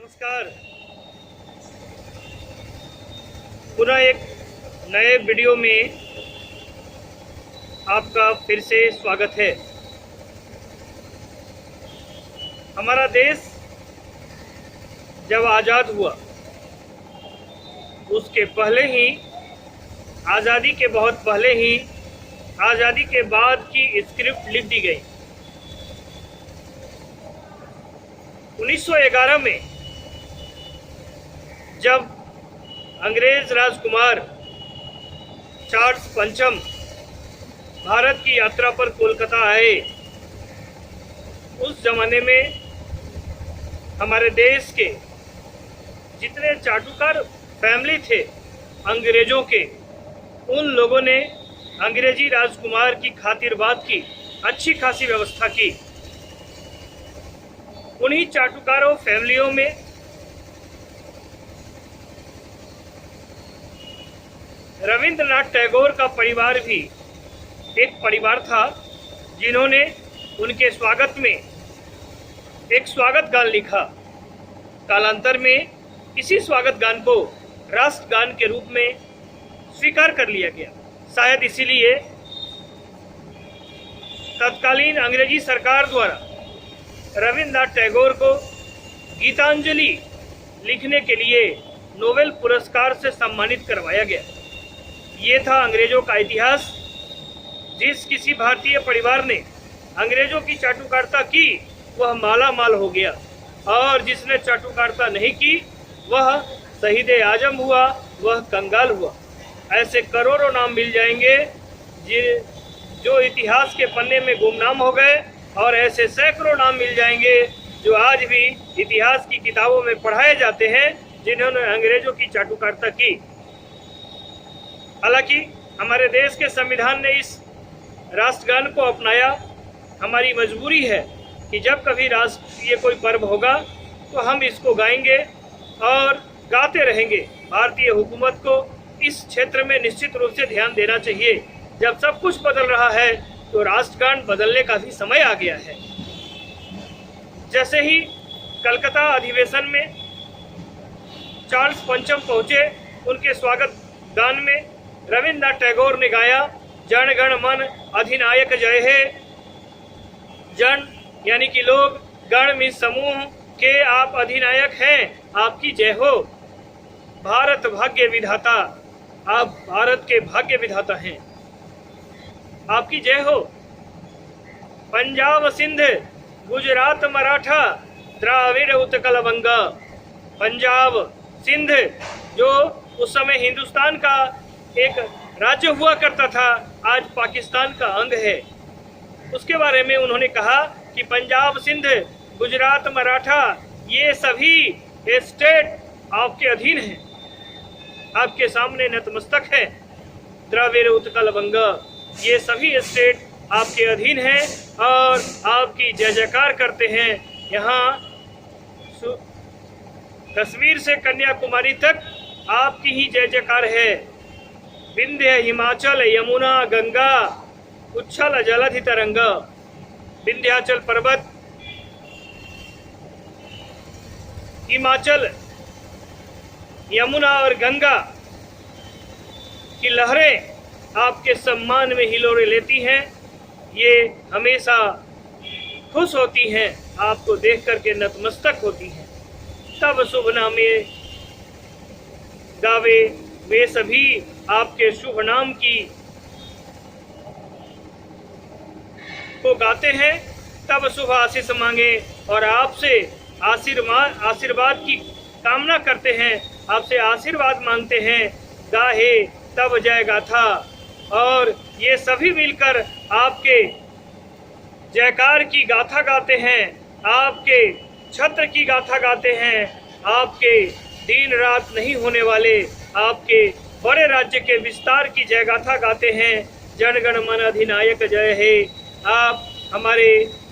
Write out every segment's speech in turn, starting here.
नमस्कार। पुनः एक नए वीडियो में आपका फिर से स्वागत है। हमारा देश जब आज़ाद हुआ उसके पहले ही, आज़ादी के बहुत पहले ही, आज़ादी के बाद की स्क्रिप्ट लिख दी गई। 1911 में जब अंग्रेज राजकुमार चार्ल्स पंचम भारत की यात्रा पर कोलकाता आए, उस जमाने में हमारे देश के जितने चाटुकार फैमिली थे अंग्रेजों के, उन लोगों ने अंग्रेजी राजकुमार की खातिरबाद की, अच्छी खासी व्यवस्था की। उन्हीं चाटुकारों फैमिलियों में रविंद्रनाथ टैगोर का परिवार भी एक परिवार था, जिन्होंने उनके स्वागत में एक स्वागत गान लिखा। कालांतर में इसी स्वागत गान को राष्ट्रगान के रूप में स्वीकार कर लिया गया। शायद इसीलिए तत्कालीन अंग्रेजी सरकार द्वारा रविंद्रनाथ टैगोर को गीतांजलि लिखने के लिए नोबेल पुरस्कार से सम्मानित करवाया गया। ये था अंग्रेजों का इतिहास। जिस किसी भारतीय परिवार ने अंग्रेजों की चाटुकारिता की वह माला माल हो गया, और जिसने चाटुकारिता नहीं की वह शहीद आजम हुआ, वह कंगाल हुआ। ऐसे करोड़ों नाम मिल जाएंगे जो इतिहास के पन्ने में गुमनाम हो गए, और ऐसे सैकड़ों नाम मिल जाएंगे जो आज भी इतिहास की किताबों में पढ़ाए जाते हैं, जिन्होंने अंग्रेजों की चाटुकारिता की। हालांकि हमारे देश के संविधान ने इस राष्ट्रगान को अपनाया। हमारी मजबूरी है कि जब कभी राष्ट्रीय कोई पर्व होगा तो हम इसको गाएंगे और गाते रहेंगे। भारतीय हुकूमत को इस क्षेत्र में निश्चित रूप से ध्यान देना चाहिए। जब सब कुछ बदल रहा है तो राष्ट्रगान बदलने का भी समय आ गया है। जैसे ही कलकत्ता अधिवेशन में चार्ल्स पंचम पहुंचे, उनके स्वागत गान में रविंद्रनाथ टैगोर ने गाया, जन गण मन अधिनायक जय हे। जन यानी कि लोग, गण में समूह के आप अधिनायक हैं, आपकी जय हो। भारत भाग्य विधाता, आप भारत के भाग्य विधाता हैं, आपकी जय हो। पंजाब सिंध गुजरात मराठा द्राविड़ उत्कल बंगा। पंजाब सिंध जो उस समय हिंदुस्तान का एक राज्य हुआ करता था, आज पाकिस्तान का अंग है। उसके बारे में उन्होंने कहा कि पंजाब सिंध गुजरात मराठा ये सभी स्टेट आपके अधीन हैं, आपके सामने नतमस्तक है। द्राविड़ उत्कल बंगा, ये सभी स्टेट आपके अधीन हैं और आपकी जय जयकार करते हैं। यहाँ कश्मीर से कन्याकुमारी तक आपकी ही जय जयकार है। विंध्य हिमाचल यमुना गंगा उच्छल जलधि तरंगा। विंध्याचल पर्वत, हिमाचल, यमुना और गंगा की लहरें आपके सम्मान में हिलोरे लेती हैं। ये हमेशा खुश होती हैं, आपको देख करके नतमस्तक होती हैं। तब शुभ नामे गावे, वे सभी आपके शुभ नाम की को गाते हैं। तब शुभ आशीष मांगे और आपसे आशीर्वाद की कामना करते हैं, आपसे आशीर्वाद मांगते हैं। गाहे तब जय गाथा, और ये सभी मिलकर आपके जयकार की गाथा गाते हैं, आपके छत्र की गाथा गाते हैं, आपके दिन रात नहीं होने वाले आपके बड़े राज्य के विस्तार की जय गाथा गाते हैं। जन गण मन अधिनायक जय हे। आप हमारे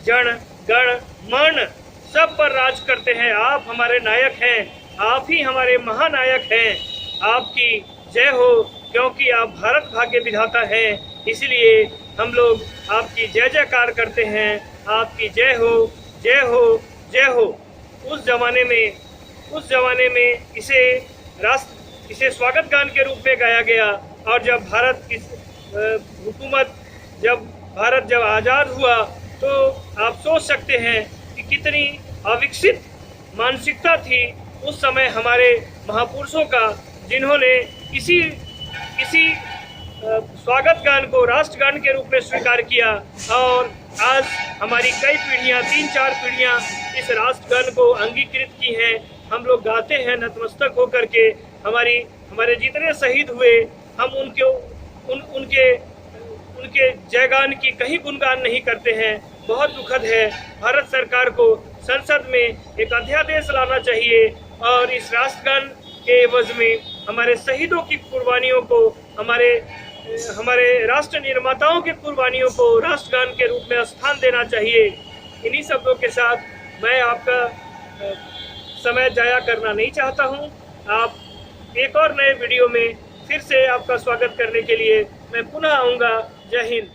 जन गण मन सब पर राज करते हैं, आप हमारे नायक हैं, आप ही हमारे महानायक हैं। आपकी जय हो, क्योंकि आप भारत भाग्य विधाता हैं, इसलिए हम लोग आपकी जय जयकार करते हैं। आपकी जय हो, जय हो, जय हो। उस जमाने में उस जमाने में इसे स्वागत गान के रूप में गाया गया। और जब भारत जब आज़ाद हुआ तो आप सोच सकते हैं कि कितनी अविकसित मानसिकता थी उस समय हमारे महापुरुषों का, जिन्होंने इसी स्वागत गान को राष्ट्रगान के रूप में स्वीकार किया। और आज हमारी कई पीढ़ियां, 3-4 पीढ़ियां इस राष्ट्रगान को अंगीकृत की हैं। हम लोग गाते हैं नतमस्तक होकर के। हमारे जितने शहीद हुए, हम उनके जयगान की कहीं गुणगान नहीं करते हैं। बहुत दुखद है। भारत सरकार को संसद में एक अध्यादेश लाना चाहिए और इस राष्ट्रगान के एवज में हमारे शहीदों की कुर्बानियों को, हमारे राष्ट्र निर्माताओं की कुर्बानियों को राष्ट्रगान के रूप में स्थान देना चाहिए। इन्हीं शब्दों के साथ मैं आपका समय जाया करना नहीं चाहता हूं। आप एक और नए वीडियो में फिर से आपका स्वागत करने के लिए मैं पुनः आऊँगा। जय हिंद।